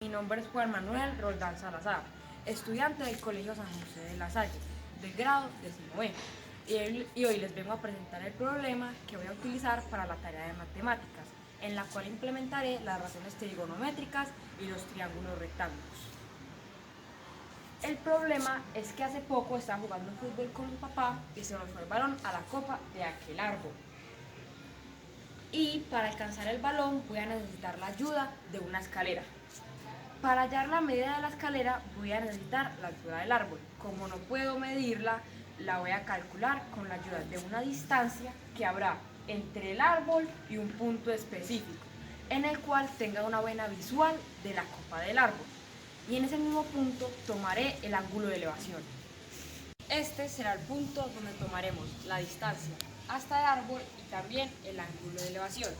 Mi nombre es Juan Manuel Roldán Salazar, estudiante del Colegio San José de la Salle, del grado 19. Y hoy les vengo a presentar el problema que voy a utilizar para la tarea de matemáticas, en la cual implementaré las razones trigonométricas y los triángulos rectángulos. El problema es que hace poco estaba jugando fútbol con mi papá y se nos fue el balón a la copa de aquel árbol. Y para alcanzar el balón voy a necesitar la ayuda de una escalera. Para hallar la medida de la escalera voy a necesitar la altura del árbol. Como no puedo medirla, la voy a calcular con la ayuda de una distancia que habrá entre el árbol y un punto específico, en el cual tenga una buena visual de la copa del árbol. Y en ese mismo punto tomaré el ángulo de elevación. Este será el punto donde tomaremos la distancia hasta el árbol y también el ángulo de elevación.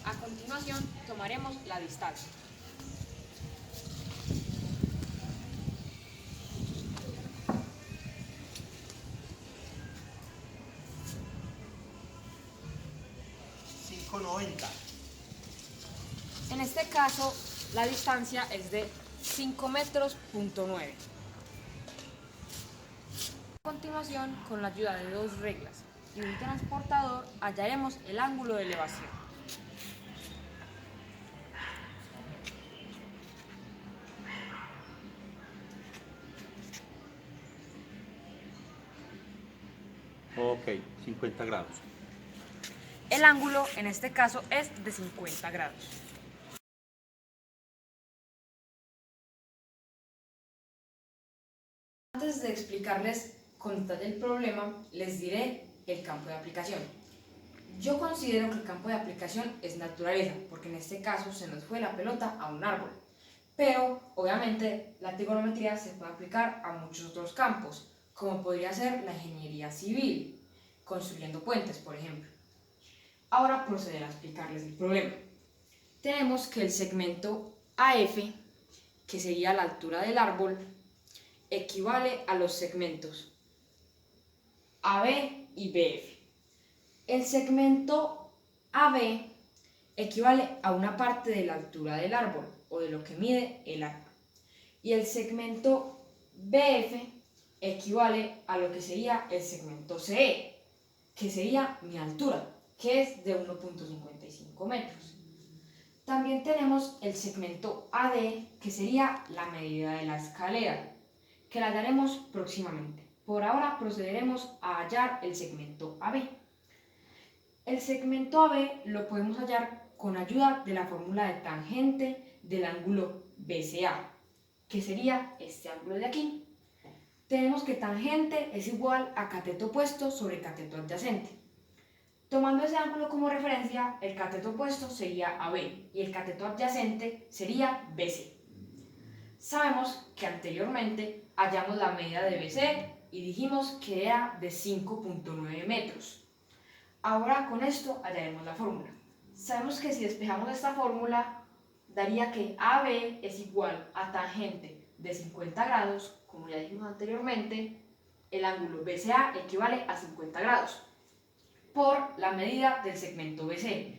A continuación tomaremos la distancia. En este caso, la distancia es de 5 metros. A continuación, con la ayuda de dos reglas y un transportador, hallaremos el ángulo de elevación. Ok, 50 grados. El ángulo, en este caso, es de 50 grados. Antes de explicarles con detalle el problema, les diré el campo de aplicación. Yo considero que el campo de aplicación es naturaleza, porque en este caso se nos fue la pelota a un árbol. Pero, obviamente, la trigonometría se puede aplicar a muchos otros campos, como podría ser la ingeniería civil, construyendo puentes, por ejemplo. Ahora procederé a explicarles el problema. Tenemos que el segmento AF, que sería la altura del árbol, equivale a los segmentos AB y BF. El segmento AB equivale a una parte de la altura del árbol o de lo que mide el árbol. Y el segmento BF equivale a lo que sería el segmento CE, que sería mi altura, que es de 1.55 metros. También tenemos el segmento AD, que sería la medida de la escalera, que la hallaremos próximamente. Por ahora procederemos a hallar el segmento AB. El segmento AB lo podemos hallar con ayuda de la fórmula de tangente del ángulo BCA, que sería este ángulo de aquí. Tenemos que tangente es igual a cateto opuesto sobre cateto adyacente. Tomando ese ángulo como referencia, el cateto opuesto sería AB y el cateto adyacente sería BC. Sabemos que anteriormente hallamos la medida de BC y dijimos que era de 5.9 metros. Ahora con esto hallaremos la fórmula. Sabemos que si despejamos esta fórmula, daría que AB es igual a tangente de 50 grados, como ya dijimos anteriormente, el ángulo BCA equivale a 50 grados, por la medida del segmento BC,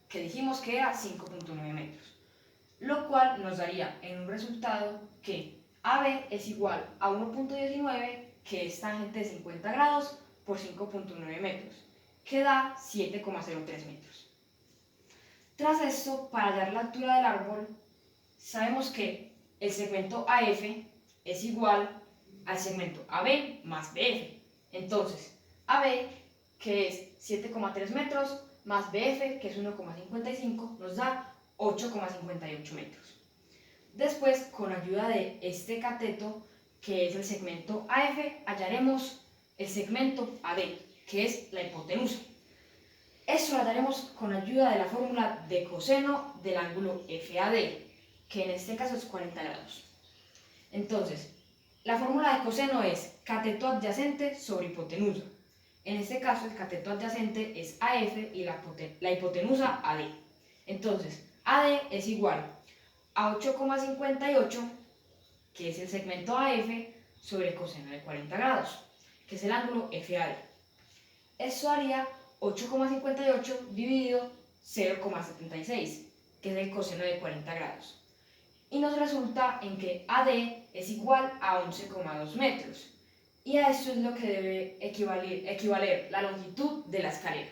que dijimos que era 5.9 metros, lo cual nos daría en un resultado que AB es igual a 1.19, que es tangente de 50 grados, por 5.9 metros, que da 7,03 metros. Tras esto, para hallar la altura del árbol, sabemos que el segmento AF es igual al segmento AB más BF. Entonces, AB, que es 7,3 metros, más BF, que es 1,55, nos da 8,58 metros. Después, con ayuda de este cateto, que es el segmento AF, hallaremos el segmento AD, que es la hipotenusa. Eso lo hallaremos con ayuda de la fórmula de coseno del ángulo FAD, que en este caso es 40 grados. Entonces, la fórmula de coseno es cateto adyacente sobre hipotenusa. En este caso, el cateto adyacente es AF y la hipotenusa AD. Entonces, AD es igual a 8,58, que es el segmento AF, sobre coseno de 40 grados, que es el ángulo FAD. Eso haría 8,58 dividido 0,76, que es el coseno de 40 grados. y nos resulta en que AD es igual a 11,2 metros. Y a esto es lo que debe equivaler la longitud de la escalera.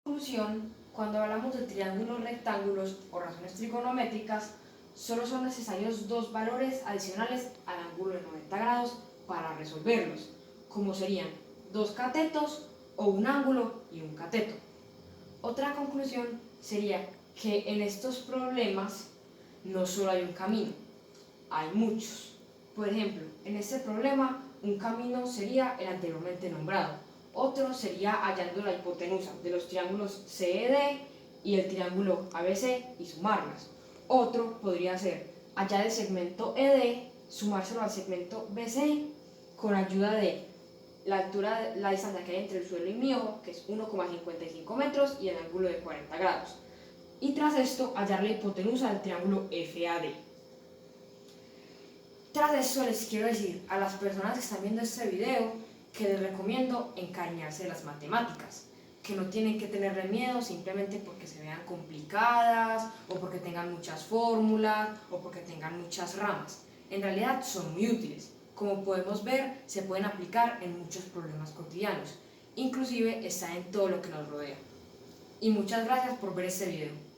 En conclusión, cuando hablamos de triángulos rectángulos o razones trigonométricas, solo son necesarios dos valores adicionales al ángulo de 90 grados para resolverlos, como serían dos catetos o un ángulo y un cateto. Otra conclusión sería que en estos problemas no solo hay un camino, hay muchos. Por ejemplo, en este problema un camino sería el anteriormente nombrado, otro sería hallando la hipotenusa de los triángulos CED y el triángulo ABC y sumarlas. Otro podría ser hallar el segmento ED, sumárselo al segmento BC con ayuda de la distancia que hay entre el suelo y mío, que es 1,55 metros, y el ángulo de 40 grados. Y tras esto, hallar la hipotenusa del triángulo FAD. Tras esto, les quiero decir a las personas que están viendo este video que les recomiendo encariñarse de las matemáticas, que no tienen que tenerle miedo simplemente porque se vean complicadas, o porque tengan muchas fórmulas, o porque tengan muchas ramas. En realidad son muy útiles. Como podemos ver, se pueden aplicar en muchos problemas cotidianos, inclusive está en todo lo que nos rodea. Y muchas gracias por ver este video.